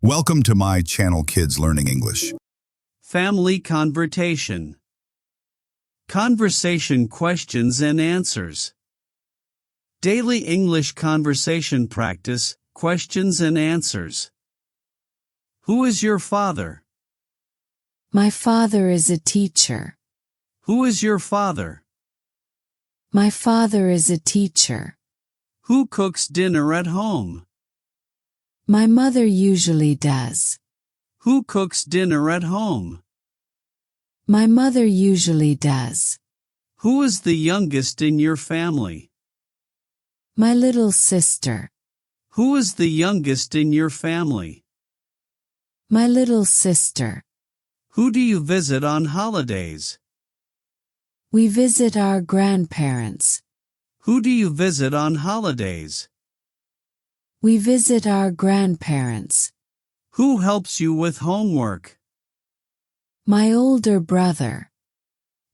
Welcome to my channel, Kids Learning English. Family conversation. Conversation questions and answers. Daily English conversation practice, questions and answers. Who is your father? My father is a teacher. Who is your father? My father is a teacher. Who cooks dinner at home? My mother usually does. Who cooks dinner at home? My mother usually does. Who is the youngest in your family? My little sister. Who is the youngest in your family? My little sister. Who do you visit on holidays? We visit our grandparents. Who do you visit on holidays? We visit our grandparents. Who helps you with homework? My older brother.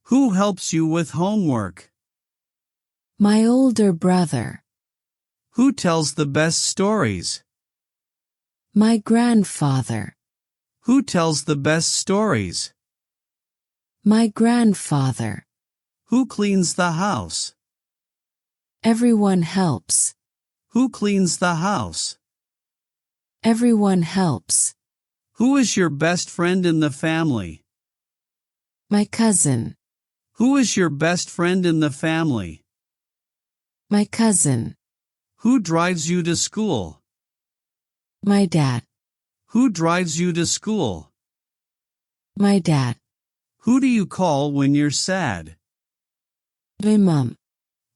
Who helps you with homework? My older brother. Who tells the best stories? My grandfather. Who tells the best stories? My grandfather. Who cleans the house? Everyone helps. Who cleans the house? Everyone helps. Who is your best friend in the family? My cousin. Who is your best friend in the family? My cousin. Who drives you to school? My dad. Who drives you to school? My dad. Who do you call when you're sad? My mom.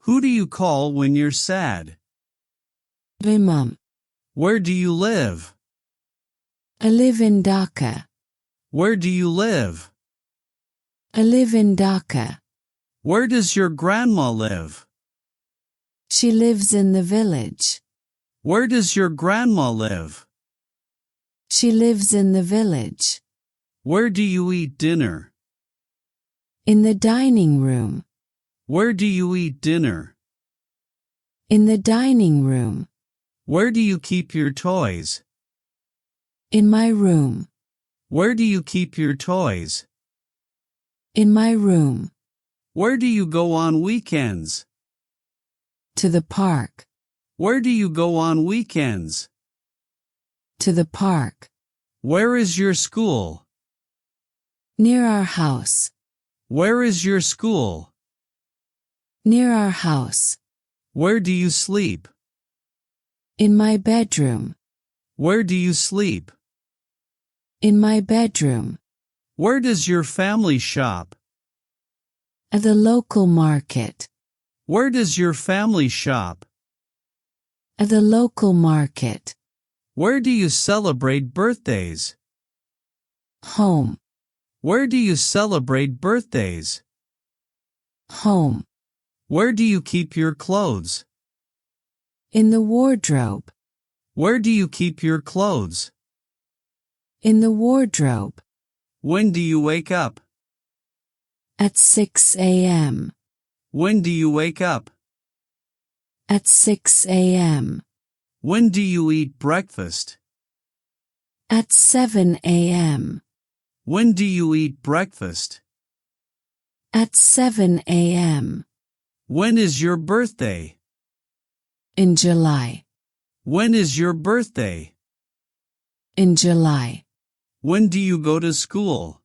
Who do you call when you're sad? My mom. Where do you live? I live in Dhaka. Where do you live? I live in Dhaka. Where does your grandma live? She lives in the village. Where does your grandma live? She lives in the village. Where do you eat dinner? In the dining room. Where do you eat dinner? In the dining room. Where do you keep your toys? In my room. Where do you keep your toys? In my room. Where do you go on weekends? To the park. Where do you go on weekends? To the park. Where is your school? Near our house. Where is your school? Near our house. Where do you sleep? In my bedroom. Where do you sleep? In my bedroom. Where does your family shop? At the local market. Where does your family shop? At the local market. Where do you celebrate birthdays? Home. Where do you celebrate birthdays? Home. Where do you keep your clothes? In the wardrobe. Where do you keep your clothes? In the wardrobe. When do you wake up? At 6 a.m. When do you wake up? At 6 a.m. When do you eat breakfast? At 7 a.m. When do you eat breakfast? At 7 a.m. When is your birthday? In July. When is your birthday? In July. When do you go to school?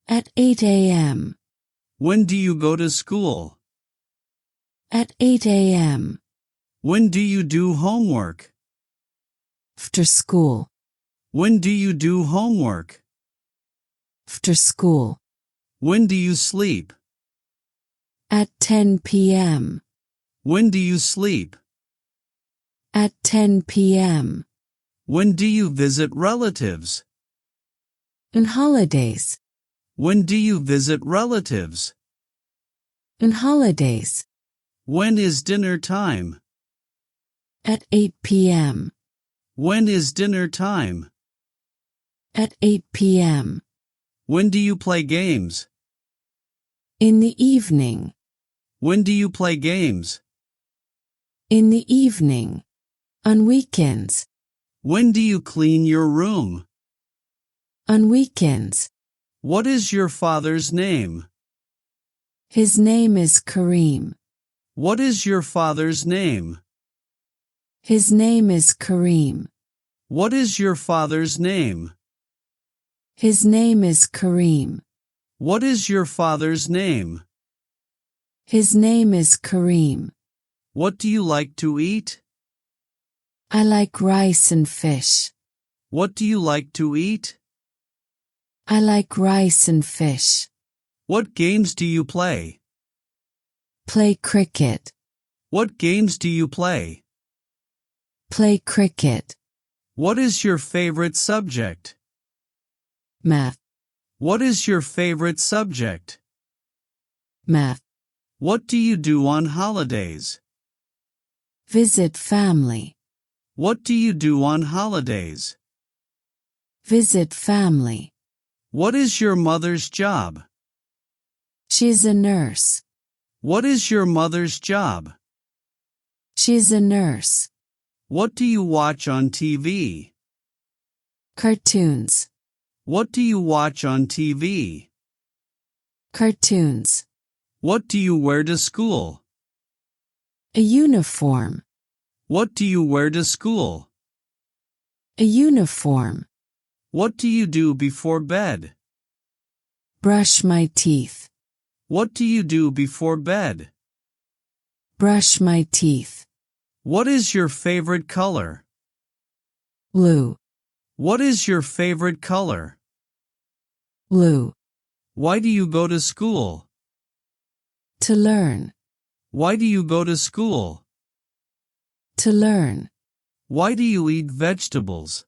At 8 a.m. When do you go to school? At 8 a.m. When do you do homework? After school. When do you do homework? After school. When do you sleep? At 10 p.m. When do you sleep? At 10 p.m. When do you visit relatives? On holidays. When do you visit relatives? On holidays. When is dinner time? At 8 p.m. When is dinner time? At 8 p.m. When do you play games? In the evening. When do you play games? In the evening. On weekends. When do you clean your room? On weekends. What is your father's name? His name is Kareem. What is your father's name? His name is Kareem. What is your father's name? His name is Kareem. What is your father's name? His name is Kareem. What do you like to eat? I like rice and fish. What do you like to eat? I like rice and fish. What games do you play? Play cricket. What games do you play? Play cricket. What is your favorite subject? Math. What is your favorite subject? Math. What do you do on holidays? Visit family. What do you do on holidays? Visit family. What is your mother's job? She's a nurse. What is your mother's job? She's a nurse. What do you watch on TV? Cartoons. What do you watch on TV? Cartoons. What do you wear to school? A uniform. What do you wear to school? A uniform. What do you do before bed? Brush my teeth. What do you do before bed? Brush my teeth. What is your favorite color? Blue. What is your favorite color? Blue. Why do you go to school? To learn. Why do you go to school? To learn. Why do you eat vegetables?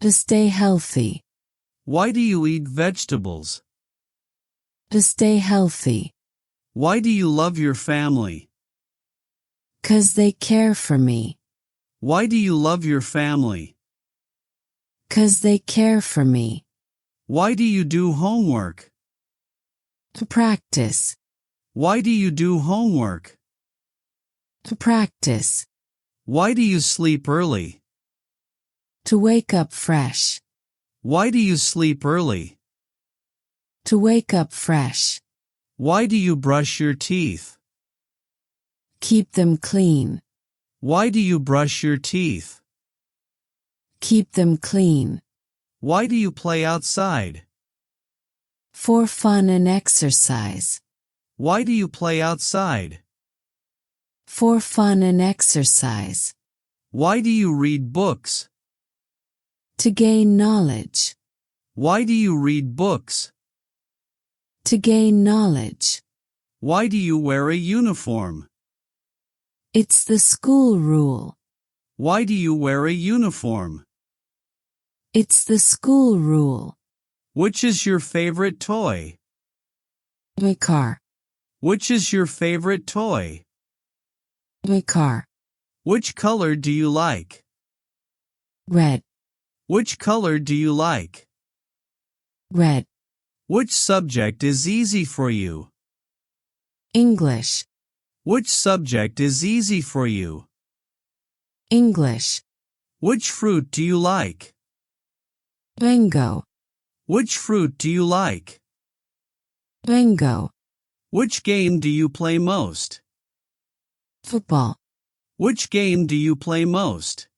To stay healthy. Why do you eat vegetables? To stay healthy. Why do you love your family? 'Cause they care for me. Why do you love your family? 'Cause they care for me. Why do you do homework? To practice. Why do you do homework? To practice. Why do you sleep early? To wake up fresh. Why do you sleep early? To wake up fresh. Why do you brush your teeth? Keep them clean. Why do you brush your teeth? Keep them clean. Why do you play outside? For fun and exercise. Why do you play outside? For fun and exercise. Why do you read books? To gain knowledge. Why do you read books? To gain knowledge. Why do you wear a uniform? It's the school rule. Why do you wear a uniform? It's the school rule. Which is your favorite toy? My car. Which is your favorite toy? My car. Which color do you like? Red. Which color do you like? Red. Which subject is easy for you? English. Which subject is easy for you? English. Which fruit do you like? Mango. Which fruit do you like? Mango. Which game do you play most? Football. Which game do you play most?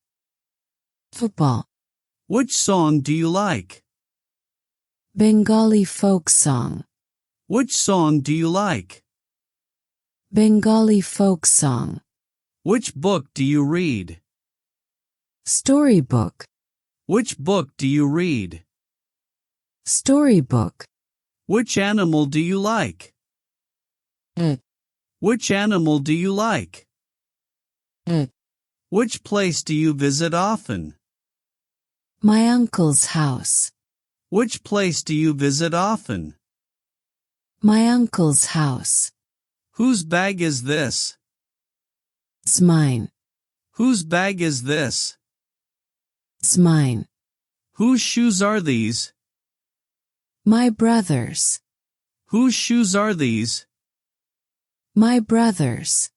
Football. Which song do you like? Bengali folk song. Which song do you like? Bengali folk song. Which book do you read? Storybook. Which book do you read? Storybook. Which animal do you like? Mm. Which animal do you like? Mm. Which place do you visit often? My uncle's house. Which place do you visit often? My uncle's house. Whose bag is this? It's mine. Whose bag is this? It's mine. Whose shoes are these? My brother's. Whose shoes are these? My brother's.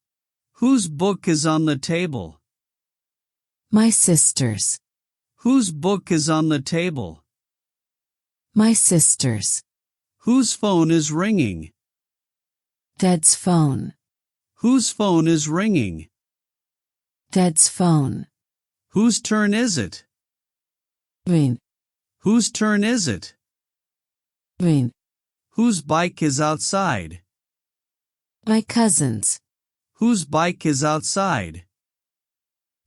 Whose book is on the table? My sisters. Whose book is on the table? My sisters. Whose phone is ringing? Dad's phone. Whose phone is ringing? Dad's phone. Whose turn is it? Ring. Whose turn is it? Ring. Whose bike is outside? My cousins. Whose bike is outside?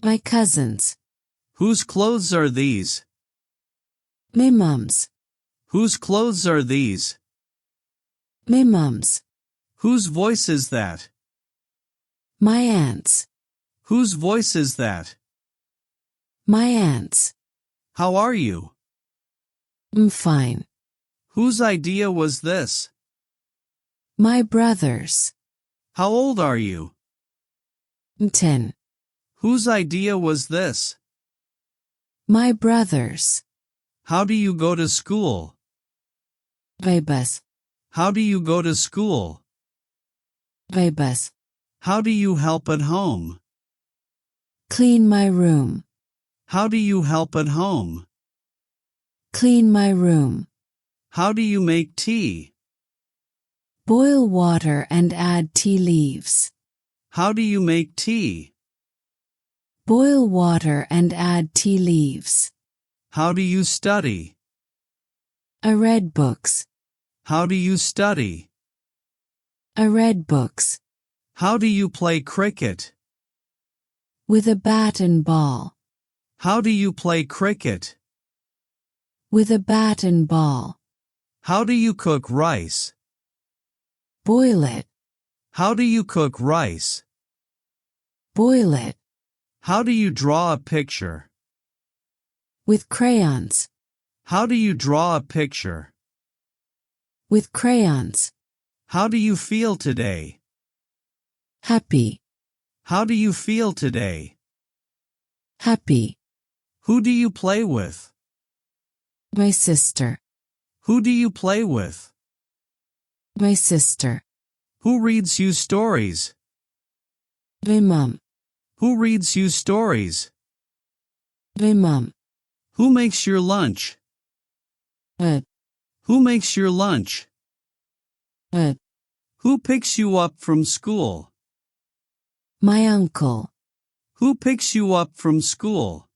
My cousins. Whose clothes are these? My mom's. Whose clothes are these? My mom's. Whose voice is that? My aunt's. Whose voice is that? My aunt's. How are you? I'm fine. Whose idea was this? My brother's. How old are you? I'm 10. Whose idea was this? My brother's. How do you go to school? My bus. How do you go to school? My bus. How do you help at home? Clean my room. How do you help at home? Clean my room. How do you make tea? Boil water and add tea leaves. How do you make tea? Boil water and add tea leaves. How do you study? I read books. How do you study? I read books. How do you play cricket? With a bat and ball. How do you play cricket? With a bat and ball. How do you cook rice? Boil it. How do you cook rice? Boil it. How do you draw a picture? With crayons. How do you draw a picture? With crayons. How do you feel today? Happy. How do you feel today? Happy. Who do you play with? My sister. Who do you play with? My sister. Who reads you stories? My mom. Who reads you stories? My mom. Who makes your lunch? Who makes your lunch? Who picks you up from school? My uncle. Who picks you up from school?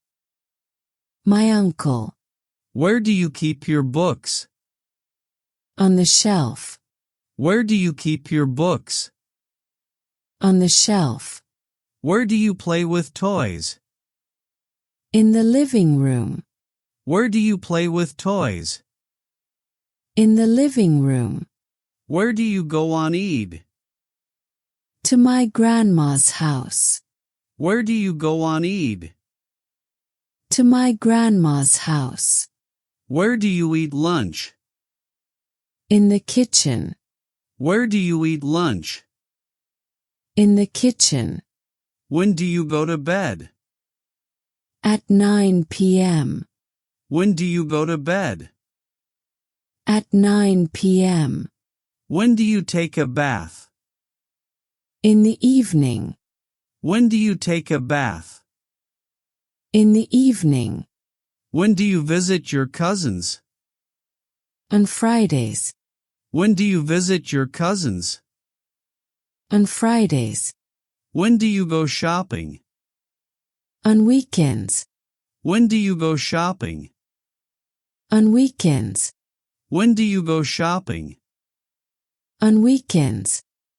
My uncle. Where do you keep your books? On the shelf. Where do you keep your books? On the shelf. Where do you play with toys? In the living room. Where do you play with toys? In the living room. Where do you go on Eid? To my grandma's house. Where do you go on Eid? To my grandma's house. Where do you eat lunch? In the kitchen. Where do you eat lunch? In the kitchen. When do you go to bed? At 9 p.m. When do you go to bed? At 9 p.m. When do you take a bath? In the evening. When do you take a bath? In the evening. When do you visit your cousins? On Fridays. When do you visit your cousins? On Fridays. When do you go shopping? On weekends. When do you go shopping? On weekends. When do you go shopping? On weekends.